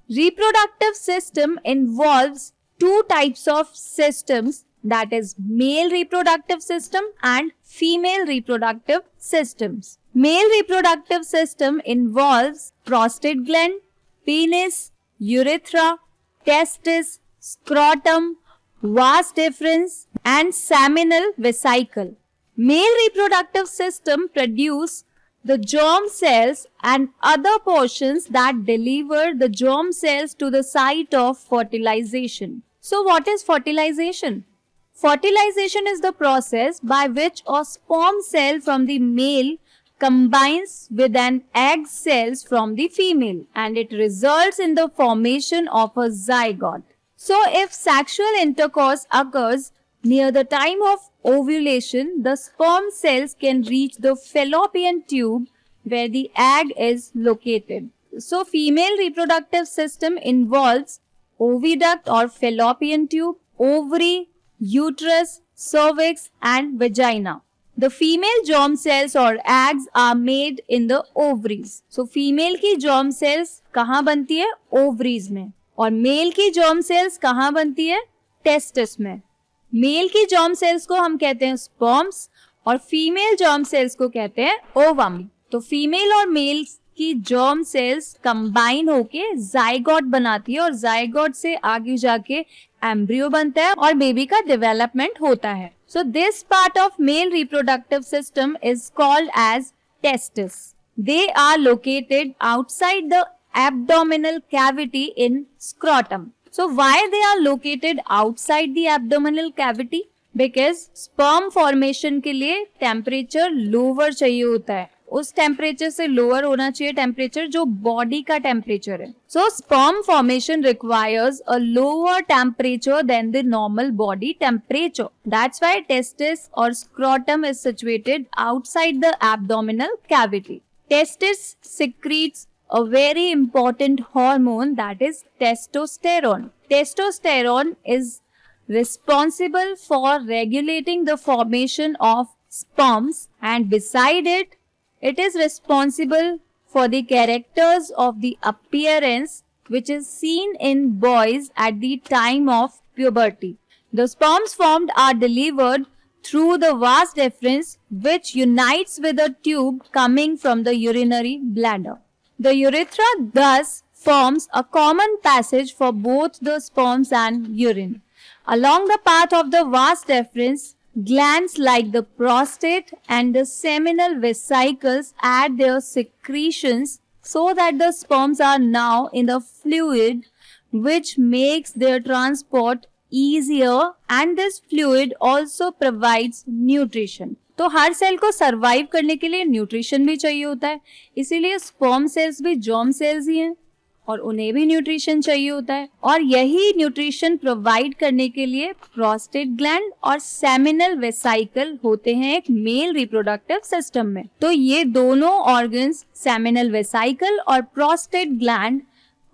Reproductive system involves two types of systems, that is male reproductive system and female reproductive systems. Male reproductive system involves prostate gland, penis, urethra, testis, scrotum, vas deferens and seminal vesicle. Male reproductive system produce the germ cells and other portions that deliver the germ cells to the site of fertilization. So what is fertilization? Fertilization is the process by which a sperm cell from the male combines with an egg cells from the female and it results in the formation of a zygote. So if sexual intercourse occurs near the time of ovulation, the sperm cells can reach the fallopian tube where the egg is located. So female reproductive system involves oviduct or fallopian tube, ovary, uterus, cervix and vagina. The female germ cells or eggs are made in the ovaries. So female की germ cells कहाँ बनती है? Ovaries में. और mail की germ cells कहाँ बनती है? Testis में. मेल की जर्म सेल्स को हम कहते हैं स्पर्म्स और फीमेल जर्म सेल्स को कहते हैं ओवम. तो फीमेल और मेल की जर्म सेल्स कंबाइन होके जाइगोट बनाती है और जाइगोट से आगे जाके एम्ब्रियो बनता है और बेबी का डेवलपमेंट होता है. So this part of male reproductive system is called as testis. They are located outside the abdominal cavity in scrotum. So why they are located outside the abdominal cavity? Because sperm formation के लिए temperature lower चाहिए होता है. उस temperature से lower होना चाहिए temperature जो body का temperature है. So sperm formation requires a lower temperature than the normal body temperature. That's why testis or scrotum is situated outside the abdominal cavity. Testis secretes a very important hormone, that is testosterone. Testosterone is responsible for regulating the formation of sperms and beside it, it is responsible for the characters of the appearance which is seen in boys at the time of puberty. The sperms formed are delivered through the vas deferens which unites with a tube coming from the urinary bladder. The urethra thus forms a common passage for both the sperms and urine. Along the path of the vas deferens, glands like the prostate and the seminal vesicles add their secretions so that the sperms are now in the fluid which makes their transport easier and this fluid also provides nutrition. तो हर cell को survive करने के लिए nutrition भी चाहिए होता है, इसीलिए स्पर्म सेल्स भी जर्म सेल्स ही हैं और उन्हें भी न्यूट्रिशन चाहिए होता है और यही न्यूट्रिशन प्रोवाइड करने के लिए प्रोस्टेट ग्लैंड और सेमिनल वेसाइकल होते हैं एक मेल रिप्रोडक्टिव सिस्टम में. तो ये दोनों ऑर्गन्स सेमिनल वेसाइकल और प्रोस्टेट ग्लैंड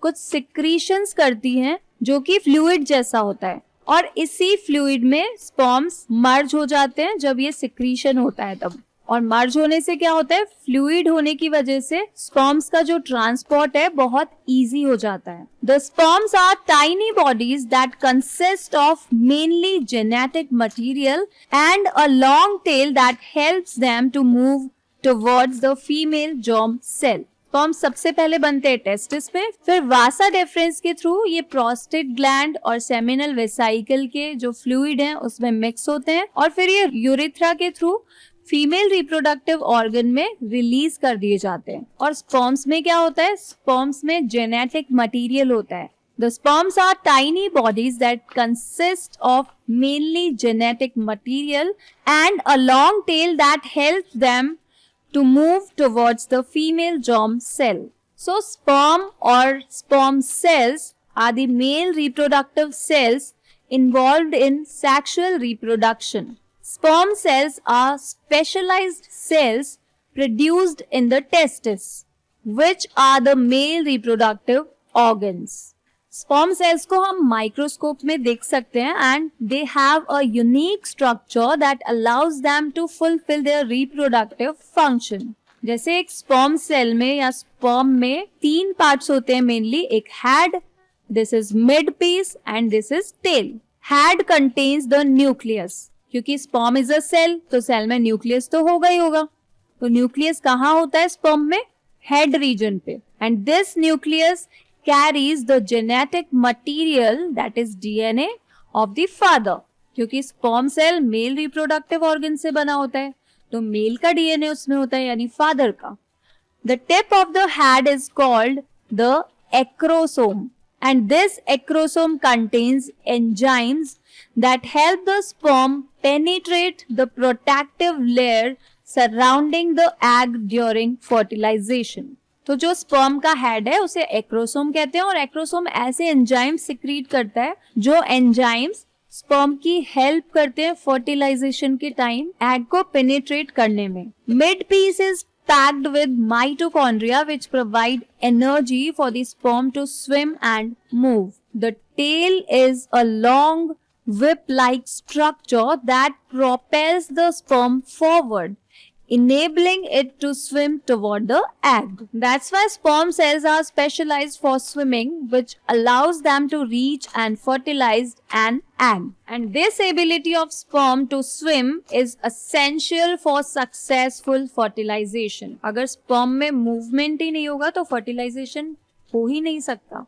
कुछ सिक्रीशंस करती हैं जो कि फ्लूइड जैसा होता है और इसी फ्लूइड में स्पर्म्स मर्ज हो जाते हैं जब ये सिक्रीशन होता है तब. और मर्ज होने से क्या होता है, फ्लूइड होने की वजह से स्पर्म्स का जो ट्रांसपोर्ट है बहुत इजी हो जाता है. The sperms are tiny bodies that consist of mainly genetic material and a long tail that helps them to move towards the female germ cell. Sperm सबसे पहले बनते हैं टेस्टिस में, फिर वासा डेफरेंस के थ्रू ये प्रोस्टेट ग्लैंड और seminal vesicle के जो फ्लूइड हैं उसमें मिक्स होते हैं और फिर ये यूरेथ्रा के थ्रू फीमेल रिप्रोडक्टिव ऑर्गन में रिलीज कर दिए जाते हैं. और स्पर्म्स में क्या होता है, स्पर्म्स में जेनेटिक मटेरियल होता है. The sperms are tiny bodies that consist of mainly genetic material and a long tail that helps them to move towards the female germ cell. So sperm or sperm cells are the male reproductive cells involved in sexual reproduction. Sperm cells are specialized cells produced in the testes, which are the male reproductive organs. Sperm cells को हम microscope में देख सकते हैं and they have a unique structure that allows them to fulfil their reproductive function. जैसे एक sperm cell में या स्पर्म में 3 पार्ट्स होते हैं मेनली, एक head, this is mid piece and this is tail. Head contains the nucleus. क्योंकि sperm is a cell तो सेल में न्यूक्लियस तो होगा ही होगा. तो न्यूक्लियस कहाँ होता है स्पर्म में? हेड रीजन पे. And this nucleus carries the genetic material that is DNA of the father. क्योंकि sperm cell male reproductive organ से बना होता है तो मेल का डीएनए उसमें होता है यानी फादर का. The tip of the head is called the acrosome and this acrosome contains enzymes that help the sperm penetrate the protective layer surrounding the egg during fertilization. तो जो स्पर्म का head है उसे एक्रोसोम कहते हैं और acrosome ऐसे enzyme secrete करता है जो एंजाइम्स स्पर्म की हेल्प करते हैं फर्टिलाइजेशन के टाइम एग को पेनिट्रेट करने में. Mid piece is packed with mitochondria which provide energy for the sperm to swim and move. The tail is a long whip-like structure that propels the sperm forward, enabling it to swim toward the egg. That's why sperm cells are specialized for swimming, which allows them to reach and fertilize an egg. And this ability of sperm to swim is essential for successful fertilization. अगर sperm में movement ही नहीं होगा तो fertilization हो ही नहीं सकता,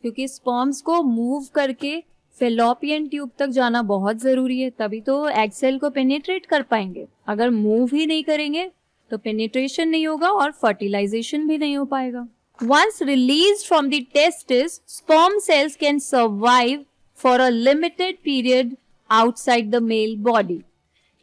क्योंकि sperms को move करके फेलोपियन ट्यूब तक जाना बहुत जरूरी है, तभी तो एग सेल को पेनिट्रेट कर पाएंगे. अगर मूव ही नहीं करेंगे तो पेनिट्रेशन नहीं होगा और फर्टिलाइजेशन भी नहीं हो पाएगा. Once released from the testis, sperm cells can survive for a limited period outside the male body.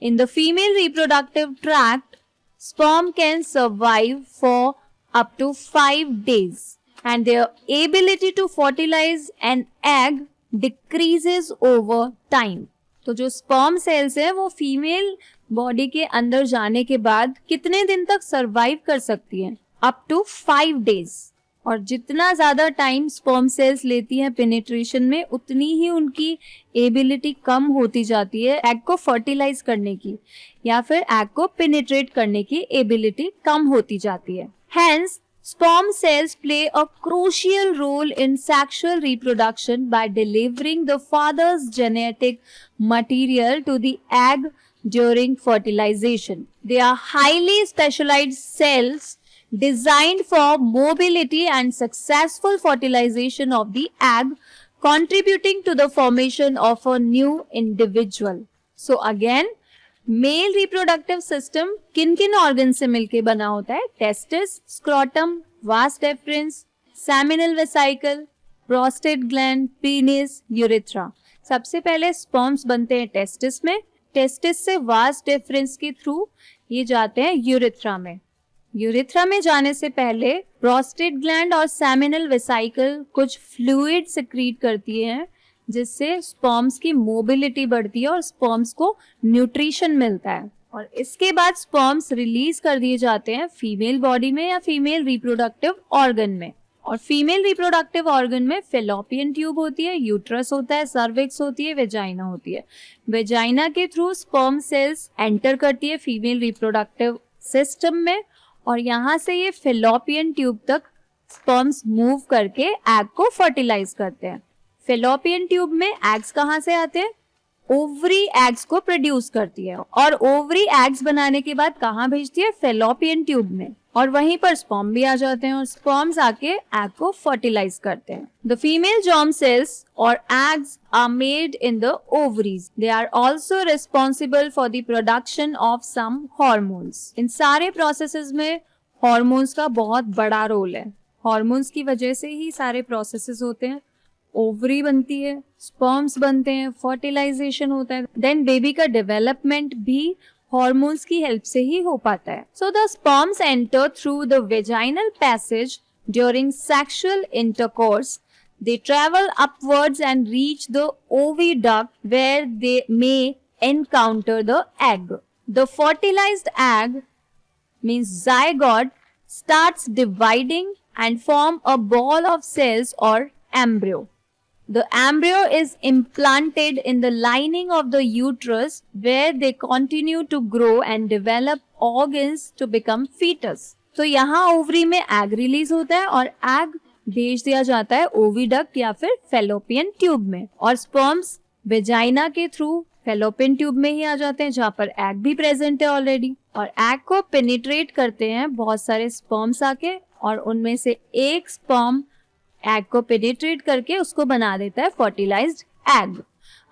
In the female reproductive tract, sperm can survive for up to 5 days and their ability to fertilize an egg decreases over time. तो जो sperm cells है वो female body के अंदर जाने के बाद कितने दिन तक सरवाइव कर सकती हैं? Up to 5 days. और जितना ज्यादा टाइम स्पर्म सेल्स लेती हैं पेनिट्रेशन में उतनी ही उनकी एबिलिटी कम होती जाती है एग को फर्टिलाइज करने की, या फिर एग को पेनिट्रेट करने की एबिलिटी कम होती जाती है. Hence, sperm cells play a crucial role in sexual reproduction by delivering the father's genetic material to the egg during fertilization. They are highly specialized cells designed for mobility and successful fertilization of the egg, contributing to the formation of a new individual. So again, mail reproductive system किन किन organ से मिलके बना होता है? Testis, scrotum, vas deferens, seminal vesicle, prostate gland, penis, urethra. सबसे पहले sperms बनते हैं टेस्टिस में. टेस्टिस से वास डेफरेंस के थ्रू ये जाते हैं यूरेथ्रा में. यूरेथ्रा में जाने से पहले प्रोस्टेट ग्लैंड और सेमिनल वेसिकल कुछ फ्लूइड सिक्रीट करती है जिससे स्पर्म्स की मोबिलिटी बढ़ती है और स्पर्म्स को न्यूट्रिशन मिलता है. और इसके बाद स्पर्म्स रिलीज कर दिए जाते हैं फीमेल बॉडी में या फीमेल रिप्रोडक्टिव ऑर्गन में. और फीमेल रिप्रोडक्टिव ऑर्गन में फेलोपियन ट्यूब होती है, यूट्रस होता है, सर्विक्स होती है, वेजाइना होती है. वेजाइना के थ्रू स्पर्म सेल्स एंटर करती है फीमेल रिप्रोडक्टिव सिस्टम में और यहाँ से ये फेलोपियन ट्यूब तक स्पर्म्स मूव करके एग को फर्टिलाइज करते हैं. फेलोपियन ट्यूब में एग्स कहाँ से आते हैं? ओवरी एग्स को प्रोड्यूस करती है और ओवरी एग्स बनाने के बाद कहाँ भेजती है? फेलोपियन ट्यूब में. और वहीं पर स्पर्म भी आ जाते हैं और स्पर्म्स आके एग को फर्टिलाइज करते हैं. द फीमेल जर्म सेल्स और eggs are made in the ovaries. They are also responsible for the production of some hormones. इन सारे प्रोसेसेस में हॉर्मोन्स का बहुत बड़ा रोल है. हॉर्मोन्स की वजह से ही सारे प्रोसेसेस होते हैं. ओवरी बनती है, स्पर्म्स बनते हैं, फर्टिलाइजेशन होता है, देन बेबी का डेवलपमेंट भी हॉर्मोन्स की हेल्प से ही हो पाता है. So the sperms enter through the vaginal passage during sexual intercourse. They travel upwards and reach the oviduct where they may encounter the egg. The fertilized egg, means zygote, starts dividing and form a ball of cells or embryo. The embryo is implanted in the lining of the uterus where they continue to grow and develop organs to become fetus. तो यहाँ ovary में egg release होता है और egg भेज दिया जाता है ओविडक्ट या फिर फेलोपियन ट्यूब में, और स्पर्म्स वेजाइना के थ्रू फेलोपियन ट्यूब में ही आ जाते हैं जहाँ पर एग भी प्रेजेंट है ऑलरेडी, और एग को पेनिट्रेट करते हैं बहुत सारे स्पर्म्स आके, और उनमें से एक स्पर्म एग को पेनिट्रेट करके उसको बना देता है फर्टिलाइज्ड एग।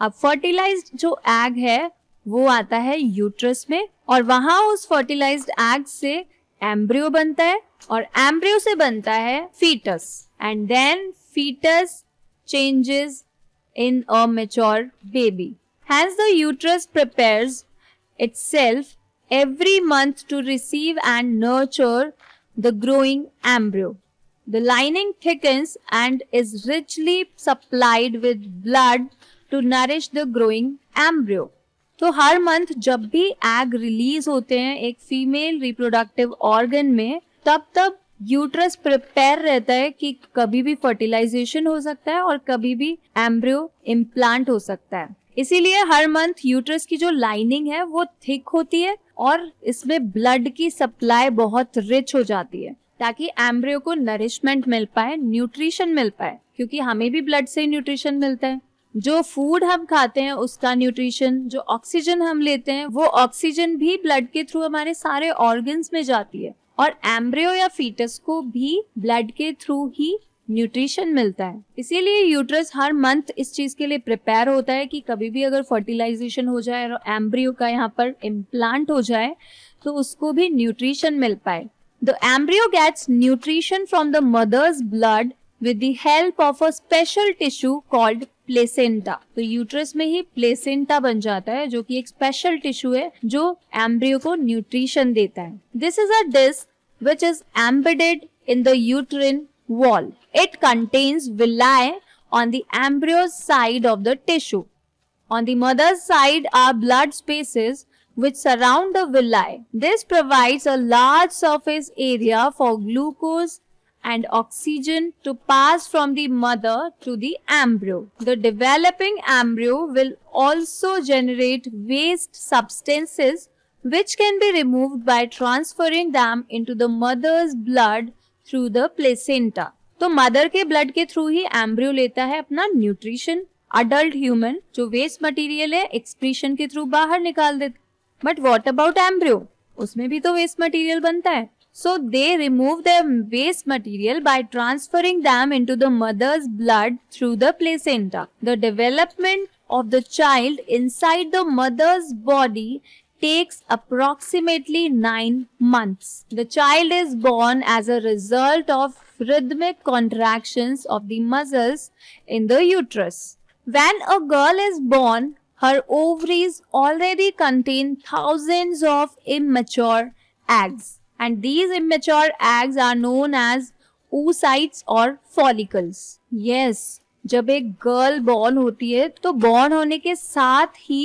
अब फर्टिलाइज्ड जो एग है वो आता है यूट्रस में, और वहां उस फर्टिलाइज्ड एग से एम्ब्रियो बनता है, और एम्ब्रियो से बनता है foetus, and then foetus changes in a mature baby. Hence, the uterus prepares itself every month to receive and nurture the growing embryo. The lining thickens and is richly supplied with blood to nourish the growing embryo. तो हर month जब भी egg release होते हैं एक female reproductive organ में, तब uterus prepare रहता है कि कभी भी फर्टिलाइजेशन हो सकता है और कभी भी एम्ब्रियो इम्प्लांट हो सकता है। इसीलिए हर मंथ यूट्रस की जो लाइनिंग है वो थिक होती है और इसमें ब्लड की सप्लाई बहुत रिच हो जाती है ताकि एम्ब्रियो को नरिशमेंट मिल पाए, न्यूट्रिशन मिल पाए, क्योंकि हमें भी ब्लड से न्यूट्रिशन मिलता है। जो फूड हम खाते हैं उसका न्यूट्रिशन, जो ऑक्सीजन हम लेते हैं वो ऑक्सीजन भी ब्लड के थ्रू हमारे सारे ऑर्गन्स में जाती है, और एम्ब्रियो या फीटस को भी ब्लड के थ्रू ही न्यूट्रिशन मिलता है। इसीलिए यूट्रस हर मंथ इस चीज के लिए प्रिपेयर होता है कि कभी भी अगर फर्टिलाइजेशन हो जाए और एम्ब्रियो का यहाँ पर इम्प्लांट हो जाए तो उसको भी न्यूट्रिशन मिल पाए। The embryo gets nutrition from the mother's blood with the help of a special tissue called placenta. तो यूट्रस में ही प्लेसेंटा बन जाता है जो कि एक स्पेशल टिश्यू है जो एम्ब्रियो को न्यूट्रिशन देता है। This is a disc which is embedded in the uterine wall. It contains villi on the embryo's side of the tissue. On the mother's side are blood spaces which surround the villi. This provides a large surface area for glucose and oxygen to pass from the mother to the embryo. The developing embryo will also generate waste substances which can be removed by transferring them into the mother's blood through the placenta. तो mother के blood के through ही embryo लेता है अपना nutrition. Adult human जो waste material है excretion के through बाहर निकाल देते, बट व्हाट अबाउट एम्ब्रियो? उसमें भी तो वेस्ट मटेरियल बनता है। So they remove the waste material by transferring them into the mother's blood through the placenta. The development of the child inside the mother's body takes approximately 9 months. The child is born as a result of rhythmic contractions of the muscles in the uterus. When a girl is born, her ovaries already contain thousands of immature eggs, and these immature eggs are known as oocytes or follicles. Yes, जब एक girl born होती है तो born होने के साथ ही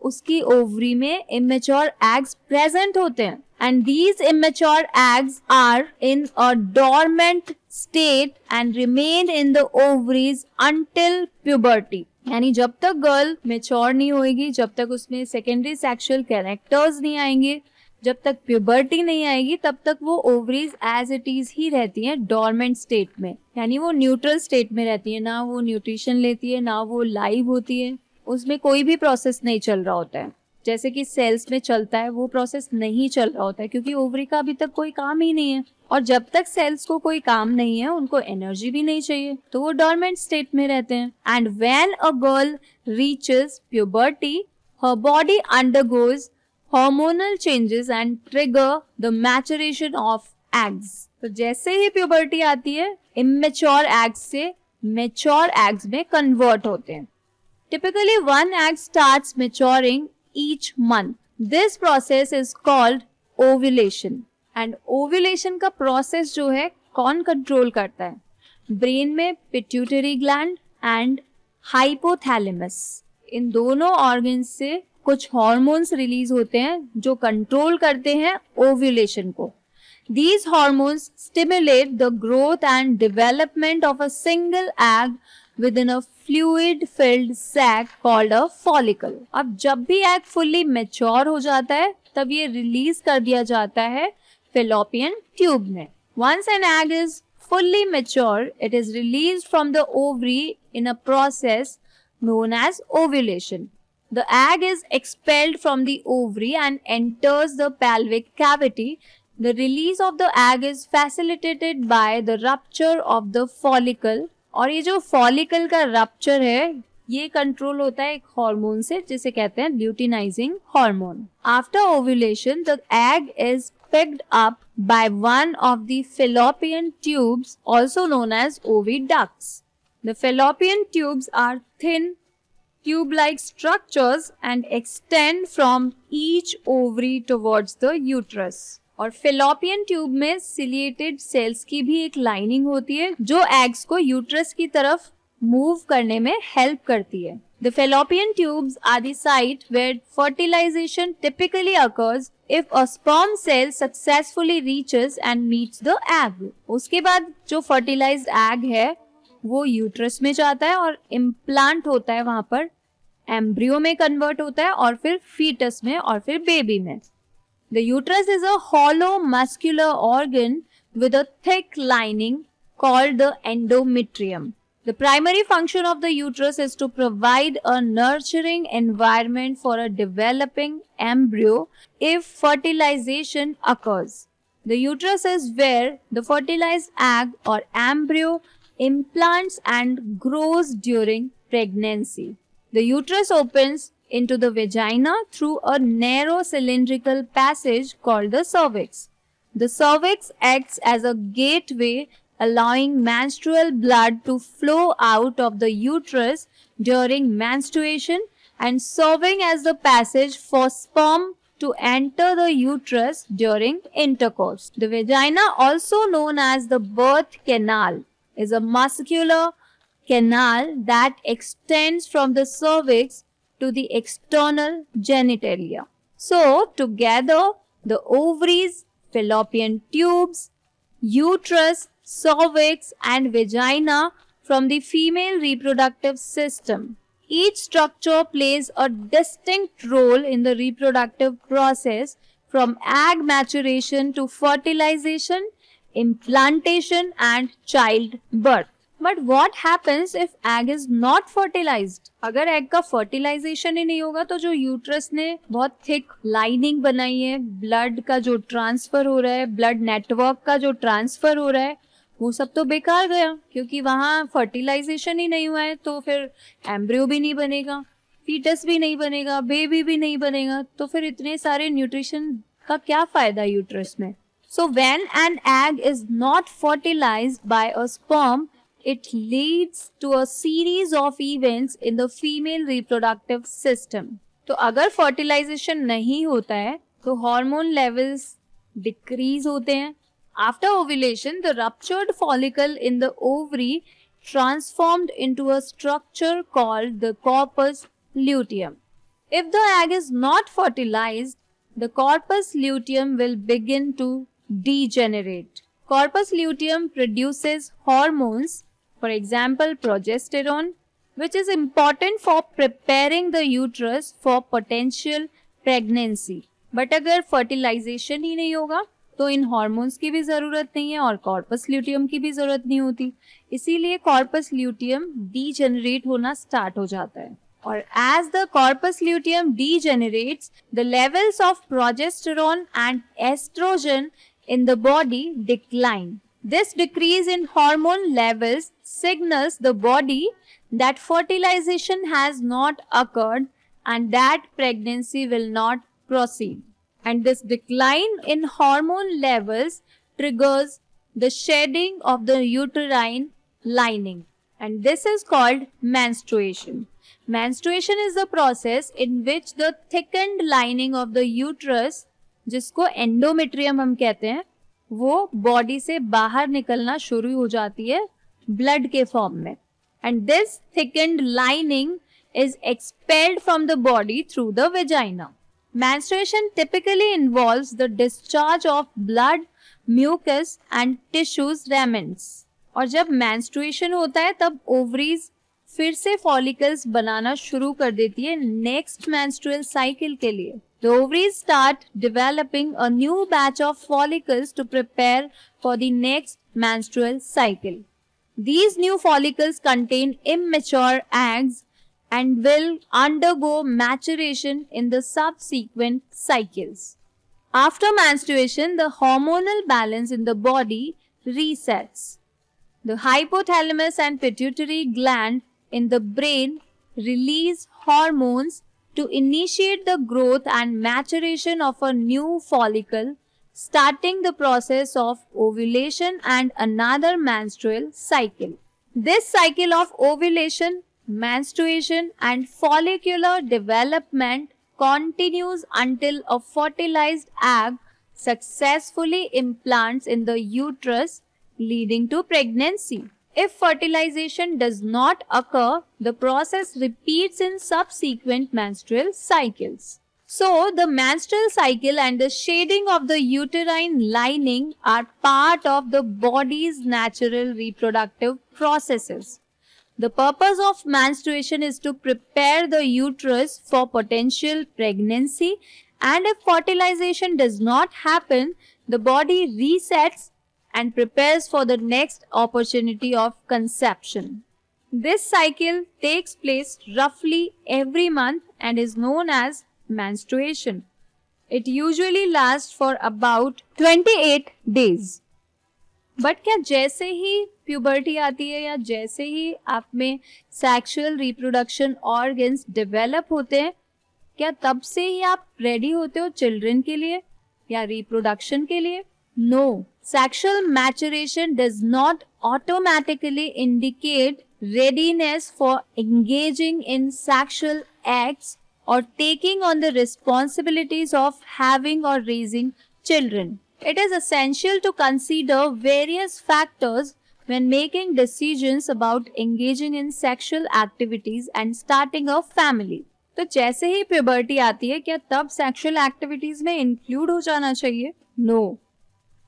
उसकी ovary में इमेच्योर एग्स प्रेजेंट होते हैं, and these immature eggs are in a dormant state and remain in the ovaries until puberty. यानी जब तक गर्ल मेच्योर नहीं होगी, जब तक उसमें सेकेंडरी सेक्सुअल कैरेक्टर्स नहीं आएंगे, जब तक प्यूबर्टी नहीं आएगी, तब तक वो ओवरीज एज इट इज ही रहती हैं डोरमेंट स्टेट में, यानी वो न्यूट्रल स्टेट में रहती है, ना वो न्यूट्रिशन लेती है ना वो लाइव होती है, उसमें कोई भी प्रोसेस नहीं चल रहा होता है। जैसे कि सेल्स में चलता है वो प्रोसेस नहीं चल रहा होता है क्योंकि ओवरी का अभी तक कोई काम ही नहीं है, और जब तक सेल्स को कोई काम नहीं है उनको एनर्जी भी नहीं चाहिए, तो वो डोरमेंट स्टेट में रहते हैं। And when a girl reaches puberty, her body undergoes hormonal changes and trigger the maturation of eggs. तो जैसे ही प्यूबर्टी आती है immature eggs से mature eggs में convert होते हैं। Typically one egg starts maturing each month. This process is called ovulation. And ovulation का process जो है कौन control करता है? ब्रेन में पिट्यूटरी ग्लैंड एंड हाइपोथैलेमस, इन दोनों ऑर्गन्स से कुछ हार्मोन्स रिलीज होते हैं जो कंट्रोल करते हैं ओव्यूलेशन को। These hormones stimulate the growth and development of a single egg within a fluid-filled sac called a follicle. अब जब भी egg fully mature हो जाता है तब ये release कर दिया जाता है fallopian tube में. Once an egg is fully mature, it is released from the ovary in a process known as ovulation. The egg is expelled from the ovary and enters the pelvic cavity. The release of the egg is facilitated by the rupture of the follicle. और ये जो follicle का rupture है ये control होता है एक hormone से जिसे कहते हैं luteinizing hormone. After ovulation, the egg is picked up by one of the fallopian tubes, also known as oviducts. The fallopian tubes are thin tube-like structures and extend from each ovary towards the uterus. और fallopian tube में ciliated cells की भी एक lining होती है जो eggs को uterus की तरफ move करने में help करती है. The fallopian tubes are the site where fertilization typically occurs if a sperm cell successfully reaches and meets the egg. उसके बाद जो fertilized egg है वो uterus में जाता है और implant होता है वहाँ पर, embryo में convert होता है और फिर fetus में और फिर baby में. The uterus is a hollow muscular organ with a thick lining called the endometrium. The primary function of the uterus is to provide a nurturing environment for a developing embryo if fertilization occurs. The uterus is where the fertilized egg or embryo implants and grows during pregnancy. The uterus opens into the vagina through a narrow cylindrical passage called the cervix. The cervix acts as a gateway allowing menstrual blood to flow out of the uterus during menstruation and serving as the passage for sperm to enter the uterus during intercourse. The vagina, also known as the birth canal, is a muscular canal that extends from the cervix to the external genitalia. So, together, the ovaries, fallopian tubes, uterus, cervix and vagina from the female reproductive system. Each structure plays a distinct role in the reproductive process from egg maturation to fertilization, implantation and childbirth. But what happens if egg is not fertilized? अगर egg का fertilization ही नहीं होगा तो जो uterus ने बहुत thick lining बनाई है, blood का जो transfer हो रहा है, blood network का जो transfer हो रहा है, वो सब तो बेकार गया क्योंकि वहाँ fertilization ही नहीं हुआ है तो फिर embryo भी नहीं बनेगा, fetus भी नहीं बनेगा, baby भी नहीं बनेगा तो फिर इतने सारे nutrition का क्या फायदा uterus में? So when an egg is not fertilized by a sperm, it leads to a series of events in the female reproductive system. तो अगर fertilization नहीं होता है तो hormone levels decrease होते हैं. After ovulation, the ruptured follicle in the ovary transformed into a structure called the corpus luteum. If the egg is not fertilized, the corpus luteum will begin to degenerate. Corpus luteum produces hormones, for example progesterone, which is important for preparing the uterus for potential pregnancy. But अगर fertilization ही नहीं होगा तो इन hormones की भी ज़रूरत नहीं है और corpus luteum की भी ज़रूरत नहीं होती. इसीलिए corpus luteum degenerate होना start हो जाता है. और as the corpus luteum degenerates, the levels of progesterone and estrogen in the body decline. This decrease in hormone levels signals the body that fertilization has not occurred and that pregnancy will not proceed. And this decline in hormone levels triggers the shedding of the uterine lining. And this is called menstruation. Menstruation is the process in which the thickened lining of the uterus, जिसको endometrium हम कहते हैं, वो body से बाहर निकलना शुरू हो जाती है ब्लड के फॉर्म में. And this thickened lining is expelled from the body through the vagina. Menstruation typically involves the discharge of blood mucus and tissues remnants. और जब menstruation होता है तब ovaries फिर से follicles बनाना शुरू कर देती है next menstrual cycle के लिए. The ovaries start developing a new batch of follicles to prepare for the next menstrual cycle. These new follicles contain immature eggs and will undergo maturation in the subsequent cycles. After menstruation, the hormonal balance in the body resets. The hypothalamus and pituitary gland in the brain release hormones to initiate the growth and maturation of a new follicle, starting the process of ovulation and another menstrual cycle. This cycle of ovulation, menstruation, and follicular development continues until a fertilized egg successfully implants in the uterus, leading to pregnancy. If fertilization does not occur, the process repeats in subsequent menstrual cycles. So, the menstrual cycle and the shading of the uterine lining are part of the body's natural reproductive processes. The purpose of menstruation is to prepare the uterus for potential pregnancy, and if fertilization does not happen, the body resets and prepares for the next opportunity of conception. This cycle takes place roughly every month and is known as menstruation. It usually lasts for about 28 days. But क्या जैसे ही puberty आती है या जैसे ही आप में sexual reproduction organs develop होते हैं, क्या तब से ही आप रेडी होते हो चिल्ड्रन के लिए या रिप्रोडक्शन के लिए? No, sexual maturation does not automatically indicate readiness for engaging in sexual acts or taking on the responsibilities of having or raising children. It is essential to consider various factors when making decisions about engaging in sexual activities and starting a family. तो जैसे ही puberty आती है क्या तब sexual activities में include हो जाना चाहिए? No.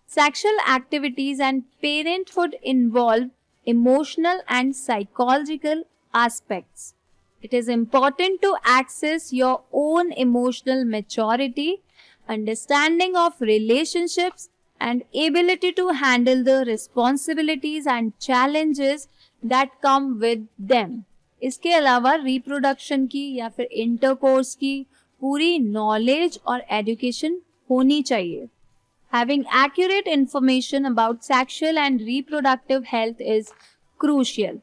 Sexual activities and parenthood involve emotional and psychological aspects. It is important to access your own emotional maturity, understanding of relationships, and ability to handle the responsibilities and challenges that come with them. इसके अलावा reproduction की या फिर intercourse की पूरी knowledge और education होनी चाहिए. Having accurate information about sexual and reproductive health is crucial.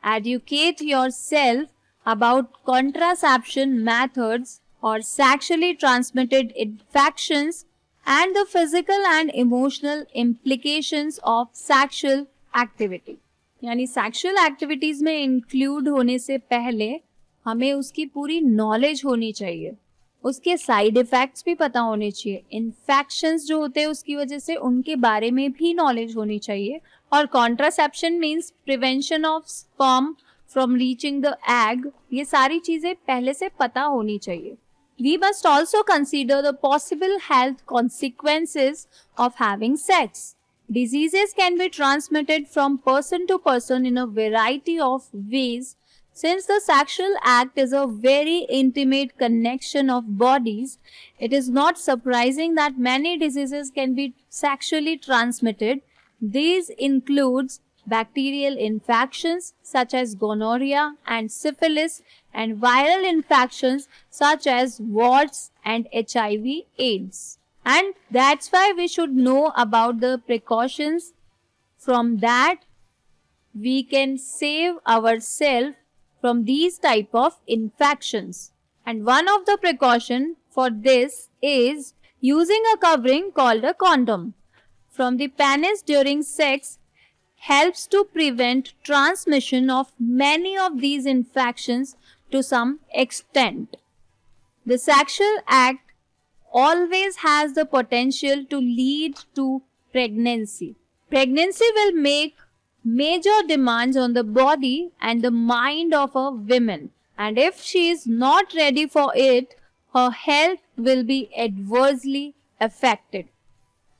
Educate yourself about contraception methods or sexually transmitted infections and the physical and emotional implications of sexual activity. यानी sexual activities में include होने से पहले हमें उसकी पूरी knowledge होनी चाहिए, उसके साइड इफेक्ट्स भी पता होने चाहिए, इन्फेक्शंस जो होते हैं उसकी वजह से उनके बारे में भी नॉलेज होनी चाहिए. और contraception means prevention of sperm from reaching the egg. ये सारी चीजें पहले से पता होनी चाहिए. We must also consider the possible health consequences of having sex. Diseases can be transmitted from person to person in a variety of ways. Since the sexual act is a very intimate connection of bodies, it is not surprising that many diseases can be sexually transmitted. These includes bacterial infections such as gonorrhea and syphilis, and viral infections such as warts and HIV/AIDS. And that's why we should know about the precautions. From that, we can save ourselves from these type of infections. And one of the precaution for this is using a covering called a condom from the penis during sex helps to prevent transmission of many of these infections to some extent. The sexual act always has the potential to lead to pregnancy. Pregnancy will make major demands on the body and the mind of a woman, and if she is not ready for it, her health will be adversely affected.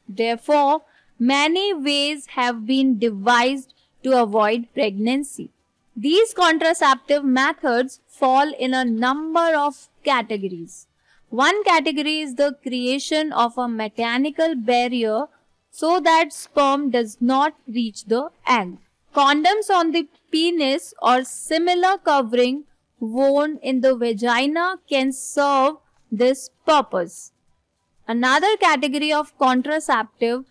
Therefore, Many ways have been devised to avoid pregnancy. These contraceptive methods fall in a number of categories. One category is the creation of a mechanical barrier so that sperm does not reach the egg. Condoms on the penis or similar covering worn in the vagina can serve this purpose. Another category of contraceptive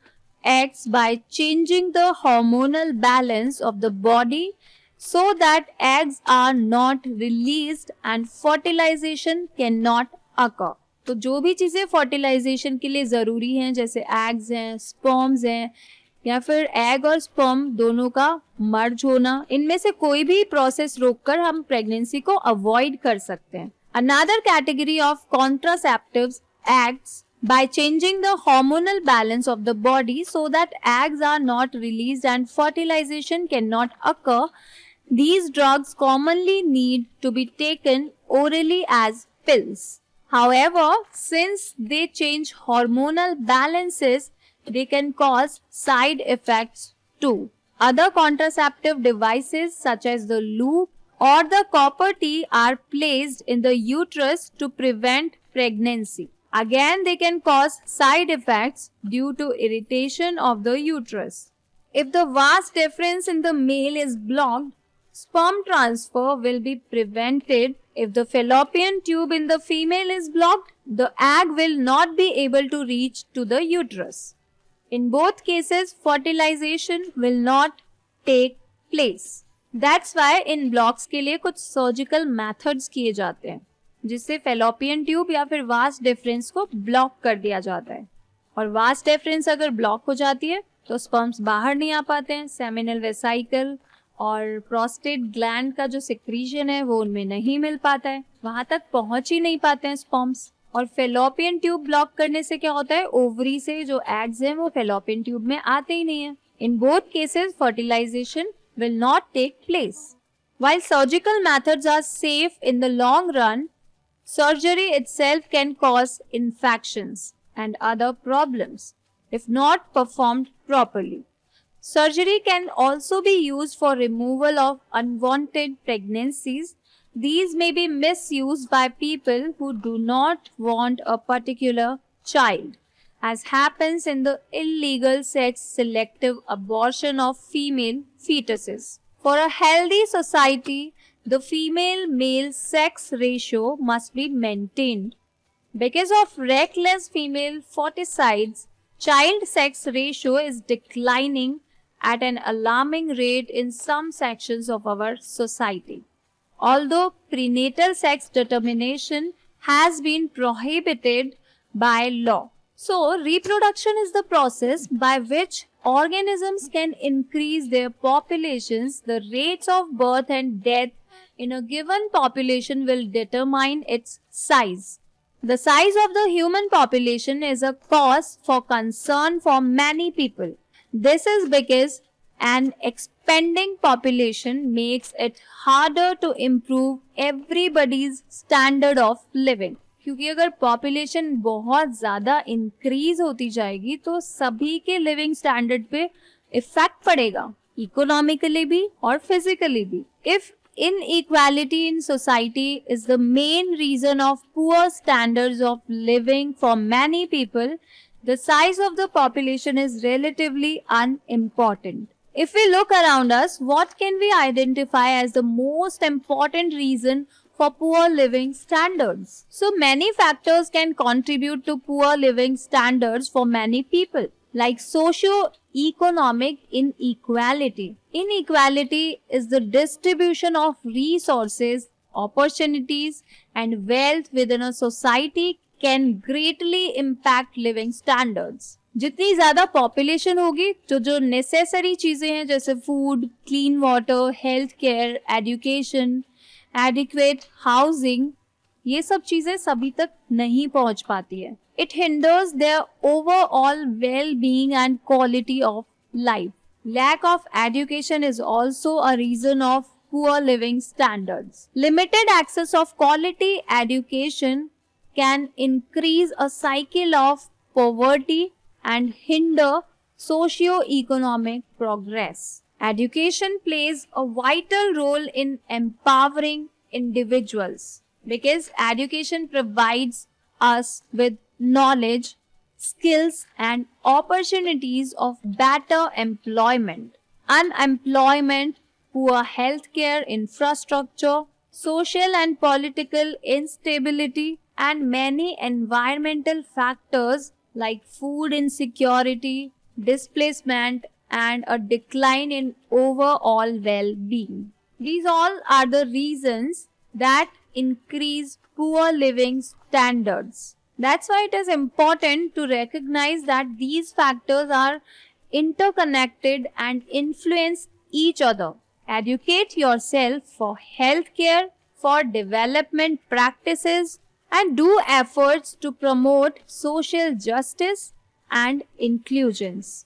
acts by changing the hormonal balance of the body so that eggs are not released and fertilization cannot occur. तो जो भी चीज़ें fertilisation के लिए ज़रूरी हैं जैसे eggs हैं, स्पर्म्स हैं या फिर एग और स्पर्म दोनों का मर्ज होना, इनमें से कोई भी प्रोसेस रोककर हम प्रेगनेंसी को अवॉइड कर सकते हैं. Another category of contraceptives acts by changing the hormonal balance of the body so that eggs are not released and fertilization cannot occur. These drugs commonly need to be taken orally as pills. However, since they change hormonal balances, they can cause side effects too. Other contraceptive devices such as the loop or the copper T are placed in the uterus to prevent pregnancy. Again, they can cause side effects due to irritation of the uterus. If the vas deferens in the male is blocked, sperm transfer will be prevented. If the fallopian tube in the female is blocked, the egg will not be able to reach to the uterus. In both cases, fertilization will not take place. That's why in blocks के लिए कुछ surgical methods किए जाते हैं जिससे fallopian tube या फिर vas deferens को ब्लॉक कर दिया जाता है. और vas deferens अगर ब्लॉक हो जाती है तो स्पर्म्स बाहर नहीं आ पाते हैं. सेमिनल वेसाइकल और प्रोस्टेट ग्लैंड का जो सिक्रीशन है वो उनमें नहीं मिल पाता है, वहां तक पहुंच ही नहीं पाते हैं स्पर्म्स. और फेलोपियन ट्यूब ब्लॉक करने से क्या होता है, ओवरी से जो एग्स हैं वो फेलोपियन ट्यूब में आते ही नहीं है. In both cases fertilization will not take place. While surgical methods are safe in the long run, surgery itself can cause infections and other problems if not performed properly. Surgery can also be used for removal of unwanted pregnancies. These may be misused by people who do not want a particular child, as happens in the illegal sex-selective abortion of female fetuses. For a healthy society, the female-male sex ratio must be maintained. Because of reckless female feticides, child sex ratio is declining at an alarming rate in some sections of our society. Although prenatal sex determination has been prohibited by law. So, reproduction is the process by which organisms can increase their populations. The rates of birth and death in a given population will determine its size. The size of the human population is a cause for concern for many people. This is because an expanding population makes it harder to improve everybody's standard of living. क्योंकि अगर population बहुत ज़्यादा increase होती जाएगी तो सभी के living standard पे इफेक्ट पड़ेगा, इकोनॉमिकली भी और फिजिकली भी. If inequality in society is the main reason of poor standards of living for many people, the size of the population is relatively unimportant. If we look around us, what can we identify as the most important reason for poor living standards? So many factors can contribute to poor living standards for many people, like socio-economic inequality. Inequality is the distribution of resources, opportunities, and wealth within a society can greatly impact living standards. जितनी ज़्यादा population होगी तो जो necessary चीज़ें हैं जैसे food, clean water, health care, education, adequate housing, ये सब चीज़ें सभी तक नहीं पहुंच पाती है. It hinders their overall well-being and quality of life. Lack of education is also a reason of poor living standards. Limited access of quality education can increase a cycle of poverty and hinder socio-economic progress. Education plays a vital role in empowering individuals because education provides us with knowledge, skills, and opportunities of better employment. Unemployment, poor healthcare infrastructure, social and political instability, and many environmental factors like food insecurity, displacement, and a decline in overall well being. These all are the reasons that increase poor living standards. That's why it is important to recognize that these factors are interconnected and influence each other. Educate yourself for healthcare, for development practices, and do efforts to promote social justice and inclusions.